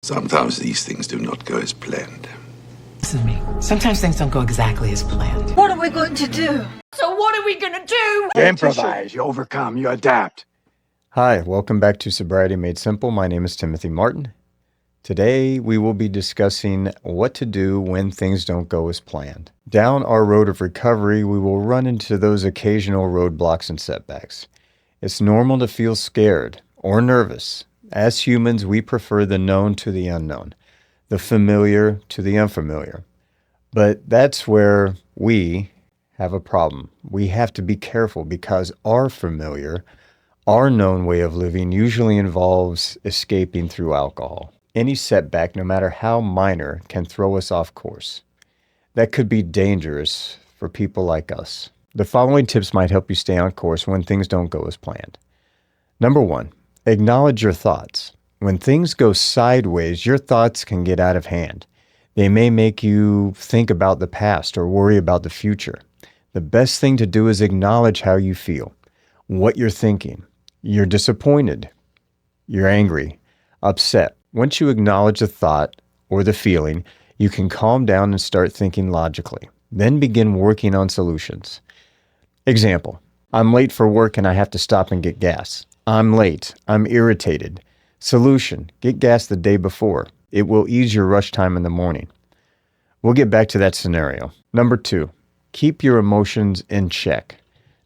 Sometimes these things do not go as planned. Listen to me. Sometimes things don't go exactly as planned. What are we going to do? So what are we gonna do? You improvise, you overcome, you adapt. Hi, welcome back to Sobriety Made Simple. My name is Timothy Martin. Today, we will be discussing what to do when things don't go as planned. Down our road of recovery, we will run into those occasional roadblocks and setbacks. It's normal to feel scared or nervous. As humans, we prefer the known to the unknown, the familiar to the unfamiliar. But that's where we have a problem. We have to be careful because our familiar, our known way of living usually involves escaping through alcohol. Any setback, no matter how minor, can throw us off course. That could be dangerous for people like us. The following tips might help you stay on course when things don't go as planned. Number 1, acknowledge your thoughts. When things go sideways, your thoughts can get out of hand. They may make you think about the past or worry about the future. The best thing to do is acknowledge how you feel, what you're thinking. You're disappointed, you're angry, upset. Once you acknowledge the thought or the feeling, you can calm down and start thinking logically. Then begin working on solutions. Example, I'm late for work and I have to stop and get gas. I'm late. I'm irritated. Solution, get gas the day before. It will ease your rush time in the morning. We'll get back to that scenario. Number 2, keep your emotions in check.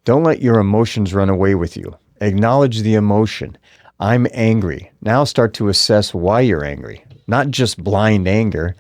Don't let your emotions run away with you. Acknowledge the emotion. I'm angry. Now start to assess why you're angry. Not just blind anger.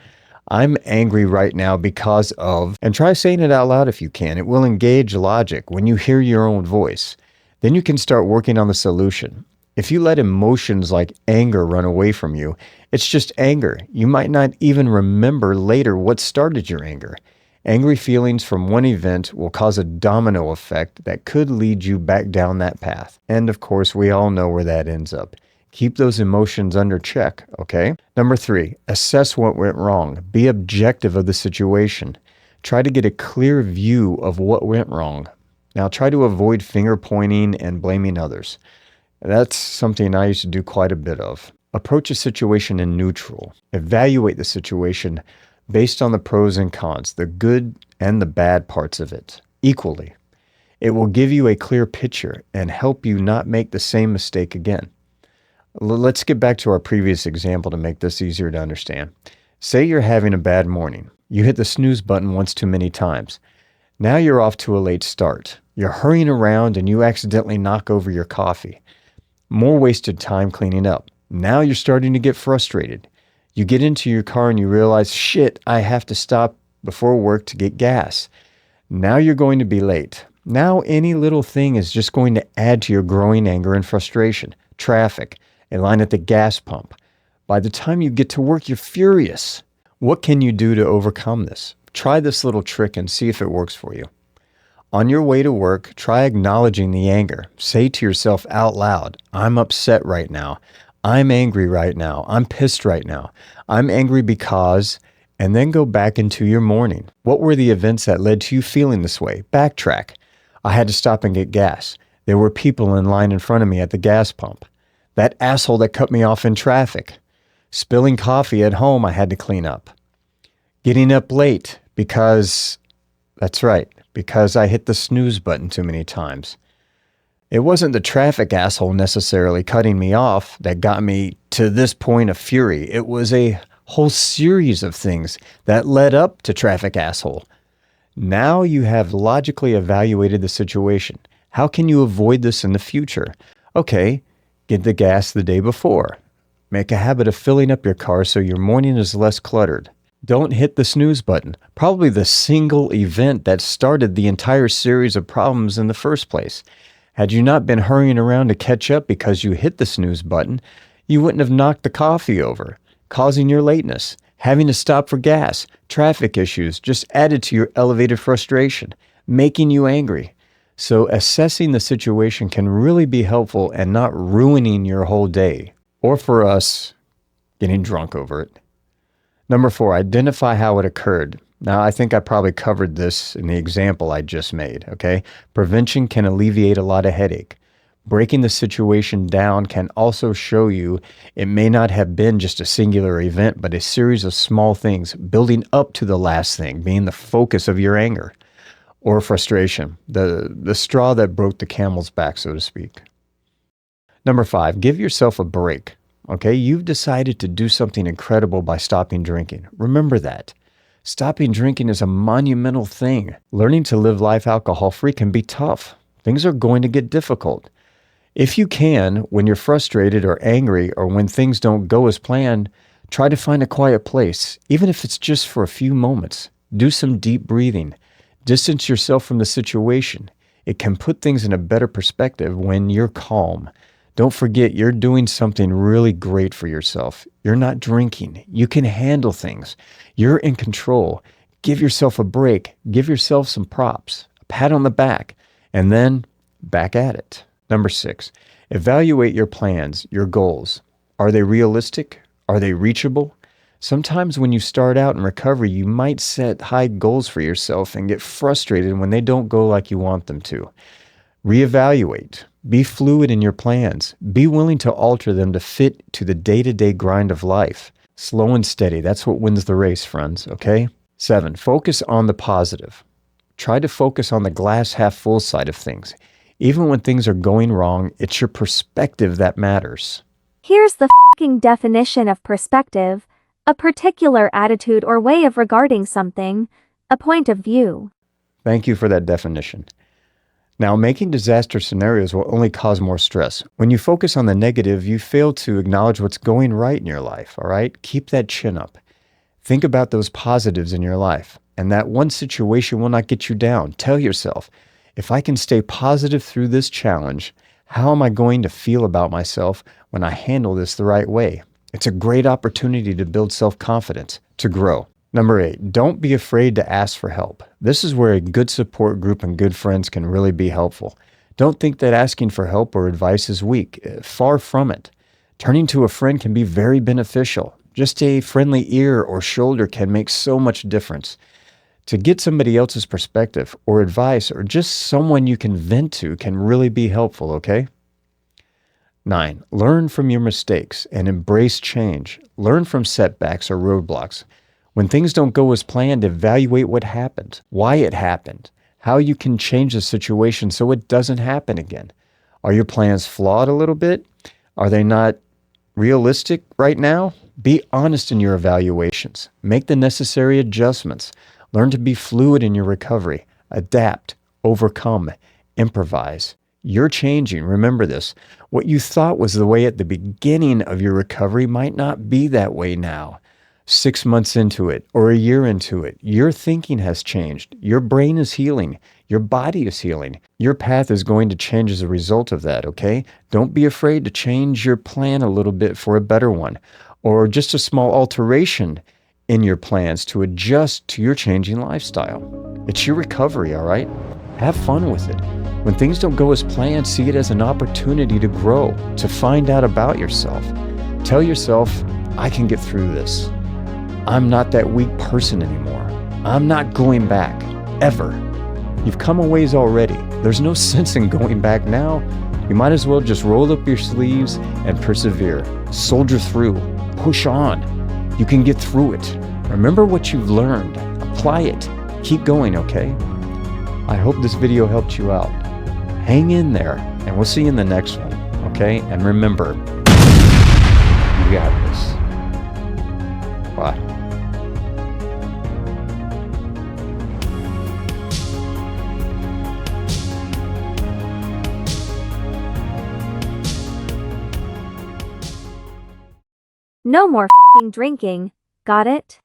I'm angry right now because of, and try saying it out loud if you can. It will engage logic when you hear your own voice. Then you can start working on the solution. If you let emotions like anger run away from you, it's just anger. You might not even remember later what started your anger. Angry feelings from one event will cause a domino effect that could lead you back down that path. And of course, we all know where that ends up. Keep those emotions under check, okay? Number 3, assess what went wrong. Be objective of the situation. Try to get a clear view of what went wrong. Now try to avoid finger pointing and blaming others. That's something I used to do quite a bit of. Approach a situation in neutral. Evaluate the situation based on the pros and cons, the good and the bad parts of it, equally. It will give you a clear picture and help you not make the same mistake again. Let's get back to our previous example to make this easier to understand. Say you're having a bad morning. You hit the snooze button once too many times. Now you're off to a late start. You're hurrying around and you accidentally knock over your coffee. More wasted time cleaning up. Now you're starting to get frustrated. You get into your car and you realize, shit, I have to stop before work to get gas. Now you're going to be late. Now any little thing is just going to add to your growing anger and frustration. Traffic, a line at the gas pump. By the time you get to work, you're furious. What can you do to overcome this? Try this little trick and see if it works for you. On your way to work, try acknowledging the anger. Say to yourself out loud, I'm upset right now. I'm angry right now. I'm pissed right now. I'm angry because, and then go back into your morning. What were the events that led to you feeling this way? Backtrack. I had to stop and get gas. There were people in line in front of me at the gas pump. That asshole that cut me off in traffic. Spilling coffee at home I had to clean up. Getting up late because, that's right, because I hit the snooze button too many times. It wasn't the traffic asshole necessarily cutting me off that got me to this point of fury. It was a whole series of things that led up to traffic asshole. Now you have logically evaluated the situation. How can you avoid this in the future? Okay, get the gas the day before. Make a habit of filling up your car so your morning is less cluttered. Don't hit the snooze button, probably the single event that started the entire series of problems in the first place. Had you not been hurrying around to catch up because you hit the snooze button, you wouldn't have knocked the coffee over, causing your lateness. Having to stop for gas, traffic issues just added to your elevated frustration, making you angry. So assessing the situation can really be helpful and not ruining your whole day. Or for us, getting drunk over it. Number 4, identify how it occurred. Now, I think I probably covered this in the example I just made, okay? Prevention can alleviate a lot of headache. Breaking the situation down can also show you it may not have been just a singular event, but a series of small things building up to the last thing being the focus of your anger or frustration, the straw that broke the camel's back, so to speak. Number 5, give yourself a break. Okay, you've decided to do something incredible by stopping drinking. Remember that. Stopping drinking is a monumental thing. Learning to live life alcohol-free can be tough. Things are going to get difficult. If you can, when you're frustrated or angry or when things don't go as planned, try to find a quiet place, even if it's just for a few moments. Do some deep breathing. Distance yourself from the situation. It can put things in a better perspective when you're calm. Don't forget you're doing something really great for yourself. You're not drinking. You can handle things. You're in control. Give yourself a break. Give yourself some props, a pat on the back, and then back at it. Number 6, evaluate your plans, your goals. Are they realistic? Are they reachable? Sometimes when you start out in recovery, you might set high goals for yourself and get frustrated when they don't go like you want them to. Reevaluate. Be fluid in your plans. Be willing to alter them to fit to the day-to-day grind of life. Slow and steady. That's what wins the race, friends, okay? 7, focus on the positive. Try to focus on the glass half full side of things. Even when things are going wrong, it's your perspective that matters. Here's the fucking definition of perspective: a particular attitude or way of regarding something, a point of view. Thank you for that definition. Now, making disaster scenarios will only cause more stress. When you focus on the negative, you fail to acknowledge what's going right in your life, all right? Keep that chin up. Think about those positives in your life, and that one situation will not get you down. Tell yourself, if I can stay positive through this challenge, how am I going to feel about myself when I handle this the right way? It's a great opportunity to build self-confidence, to grow. Number 8, don't be afraid to ask for help. This is where a good support group and good friends can really be helpful. Don't think that asking for help or advice is weak. Far from it. Turning to a friend can be very beneficial. Just a friendly ear or shoulder can make so much difference. To get somebody else's perspective or advice or just someone you can vent to can really be helpful, okay? 9, learn from your mistakes and embrace change. Learn from setbacks or roadblocks. When things don't go as planned, evaluate what happened, why it happened, how you can change the situation so it doesn't happen again. Are your plans flawed a little bit? Are they not realistic right now? Be honest in your evaluations. Make the necessary adjustments. Learn to be fluid in your recovery. Adapt, overcome, improvise. You're changing. Remember this. What you thought was the way at the beginning of your recovery might not be that way now. 6 months into it or a year into it, your thinking has changed. Your brain is healing. Your body is healing. Your path is going to change as a result of that, okay? Don't be afraid to change your plan a little bit for a better one, or just a small alteration in your plans to adjust to your changing lifestyle. It's your recovery, all right? Have fun with it. When things don't go as planned, see it as an opportunity to grow, to find out about yourself. Tell yourself, I can get through this. I'm not that weak person anymore. I'm not going back, ever. You've come a ways already. There's no sense in going back now. You might as well just roll up your sleeves and persevere. Soldier through. Push on. You can get through it. Remember what you've learned. Apply it. Keep going, okay? I hope this video helped you out. Hang in there, and we'll see you in the next one, okay? And remember, you got this. Bye. No more f***ing drinking. Got it?